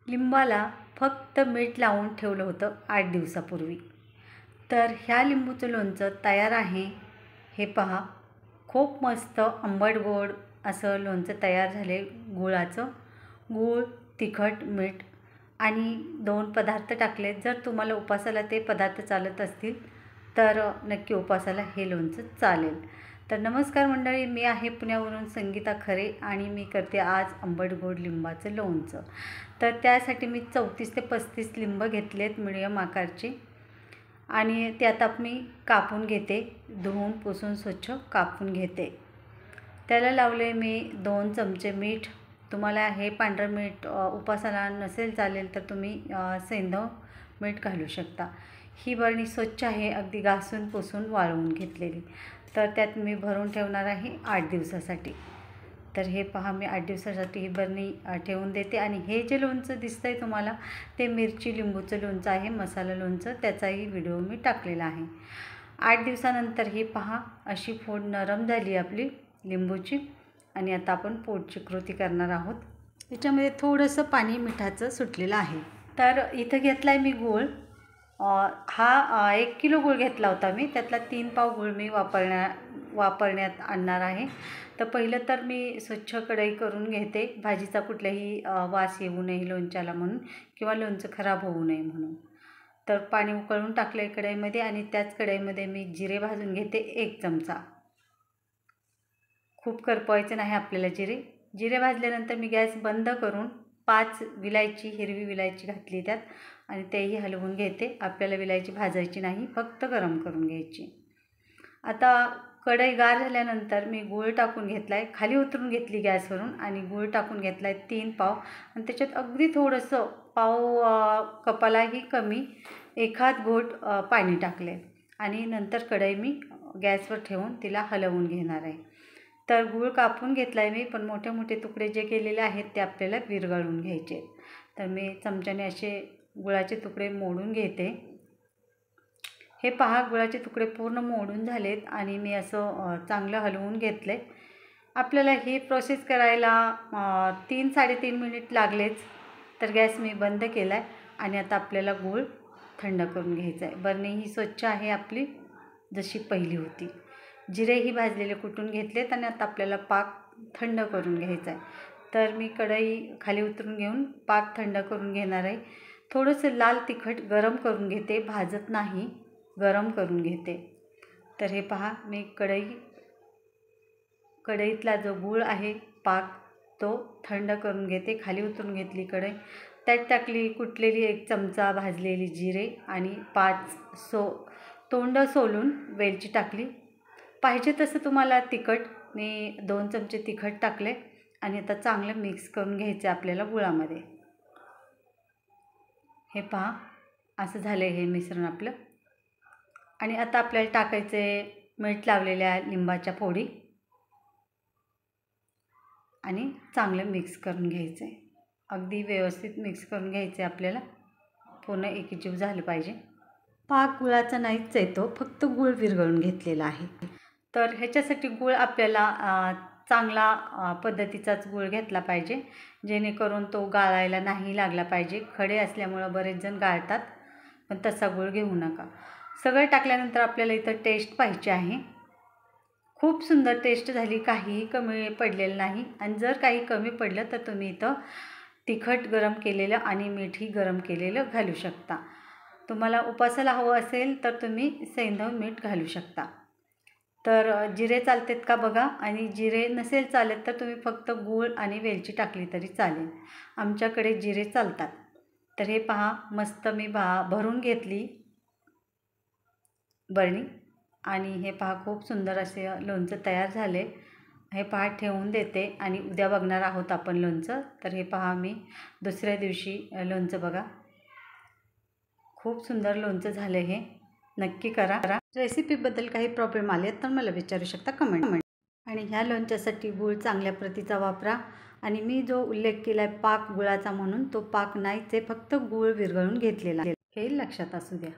लिंबाला फक्त मीठ लावून ठेवलं होतं 8 दिवसापूर्वी। तर ह्या लिंबूचं लोणचं तयार आहे। हे पहा, खूप मस्त आंबट गोड असं लोणचं तयार झाले। गुळाचं, गूळ, तिखट, मीठ आणि 2 पदार्थ टाकले। जर तुम्हाला उपासाला ते पदार्थ चालत असतील तर नक्की उपासाला हे लोणचं चालेल। तर नमस्कार मंडळी, मी आहे पुण्यावरून संगीता खरे आणि मी करते आज आंबट गोड लिंबाचं लोणचं। तर त्यासाठी मी 34 ते 35 लिंब घेतलेत मिडियम आकारचे आणि ते आता मी कापून घेते। धुवून पुसून स्वच्छ कापून घेते। त्याला लावले मी 2 चमचे मीठ। तुम्हाला हे पांढरं मीठ उपासाला नसेल चालेल तर तुम्ही सेंधव मीठ घालू शकता। ही बरणी स्वच्छ आहे, अगदी घासून पुसून वाळवून घेतलेली। तर त्यात मी भरून ठेवणार आहे 8 दिवसासाठी। तर हे पहा, मी 8 दिवसासाठी ही बरणी ठेवून देते। आणि हे जे लोणचं दिसतंय तुम्हाला ते मिरची लिंबूचं लोणचं आहे, मसाला लोणचं। त्याचाही व्हिडिओ मी टाकलेला आहे। 8 दिवसानंतर ही पहा, अशी फोड नरम झाली आपली लिंबूची। आणि आता आपण पोटची कृती करणार आहोत। त्याच्यामध्ये थोडंसं पाणी मिठाचं सुटलेलं आहे। तर इथं घेतला आहे मी गूळ। हा 1 किलो गूळ घेतला होता मी, त्यातला 3 पाव गूळ मी वापरण्यात आणणार आहे। तर पहिलं तर मी स्वच्छ कढई करून घेते, भाजीचा कुठलाही वास येऊ नये लोणच्याला म्हणून, किंवा लोणचं खराब होऊ नये म्हणून। तर पाणी उकळून टाकलं आहे कढईमध्ये आणि त्याच कढईमध्ये मी जिरे भाजून घेते 1 चमचा। खूप करपवायचे नाही आपल्याला जिरे। जिरे भाजल्यानंतर मी गॅस बंद करून 5 विलायची, हिरवी विलायची घातली त्यात आणि तेही हलवून घेते। आपल्याला विलायची भाजायची नाही, फक्त गरम करून घ्यायची। आता कढई गार झाल्यानंतर मी गूळ टाकून घेतला आहे, खाली उतरून घेतली गॅसवरून आणि गूळ टाकून घेतला आहे 3 पाव आणि त्याच्यात अगदी थोडंसं पाव कपालाही कमी एखाद घोट पाणी टाकले आणि नंतर कढई मी गॅसवर ठेवून तिला हलवून घेणार आहे। तर गूळ कापून घेतला आहे मी, पण मोठे मोठे तुकडे जे केलेले आहेत ते आपल्याला विरघळून घ्यायचे। तर मी चमच्याने असे गुळाचे तुकडे मोडून घेते। हे पहा, गुळाचे तुकडे पूर्ण मोडून झालेत आणि मी असं चांगलं हलवून घेतले। आपल्याला ही प्रोसेस करायला 3-3.5 मिनिट लागलेच। तर गॅस मी बंद केला आहे आणि आता आपल्याला गूळ थंड करून घ्यायचा आहे। बरणी ही स्वच्छ आहे आपली, जशी पहिली होती। जिरेही भाजलेले कुटून घेतलेत आणि आता आपल्याला पाक थंड करून घ्यायचा आहे। तर मी कढई खाली उतरून घेऊन पाक थंड करून घेणार आहे। थोडंसं लाल तिखट गरम करून घेते, भाजत नाही, गरम करून घेते। तर हे पहा, मी कढईतला जो गूळ आहे पाक तो थंड करून घेते। खाली उतरून घेतली कढई, त्यात टाकली कुटलेली 1 चमचा भाजलेली जिरे आणि 5 तोंड सोलून वेलची टाकली। पाहिजे तसं तुम्हाला तिखट, मी 2 चमचे तिखट टाकले आणि आता चांगलं मिक्स करून घ्यायचं आपल्याला गुळामध्ये। हे पहा, असं झालं हे मिश्रण आपलं। आणि आता आपल्याला टाकायचे मीठ लावलेल्या लिंबाच्या फोडी आणि चांगलं मिक्स करून घ्यायचं आहे। अगदी व्यवस्थित मिक्स करून घ्यायचं आहे आपल्याला, पूर्ण एकजीव झालं पाहिजे। पाक गुळाचा नाहीच आहे तो, फक्त गूळ विरघळून घेतलेला आहे। तर ह्याच्यासाठी गूळ आपल्याला चांगला पद्धतीचाच गूळ घेतला पाहिजे, जेणेकरून तो गाळायला नाही लागला पाहिजे। खडे असल्यामुळं बरेच जण गाळतात, पण तसा गूळ घेऊ नका। सगळं टाकल्यानंतर आपल्याला इथं टेस्ट पाहिजे आहे। खूप सुंदर टेस्ट झाली, काहीही कमी पडलेलं नाही। आणि जर काही कमी पडलं तर तुम्ही इथं तिखट गरम केलेलं आणि मीठही गरम केलेलं घालू शकता। तुम्हाला उपासाला हवं असेल तर तुम्ही सेंधव मीठ घालू शकता। तर जिरे चालतात का बघा, आणि जिरे नसेल चालत तर तुम्ही फक्त गूळ आणि वेलची टाकली तरी चालेल। आमच्याकडे जिरे चालतात। तर हे पहा, मस्त मी भरून घेतली बरणी आणि हे पहा, खूप सुंदर असे लोणचं तयार झाले। हे पहा, ठेवून देते आणि उद्या बघणार आहोत आपण लोणचं। तर हे पहा, मी दुसऱ्या दिवशी लोणचं बघा, खूप सुंदर लोणचं झालं हे। नक्की करा। रेसिपीबद्दल काही प्रॉब्लेम आले तर मला विचारू शकता कमेंट। आणि ह्या लोणच्यासाठी गूळ चांगल्या प्रतीचा वापरा। आणि मी जो उल्लेख केला आहे पाक गुळाचा म्हणून, तो पाक नाहीच आहे, फक्त गूळ विरघळून घेतलेला, हे लक्षात असू द्या।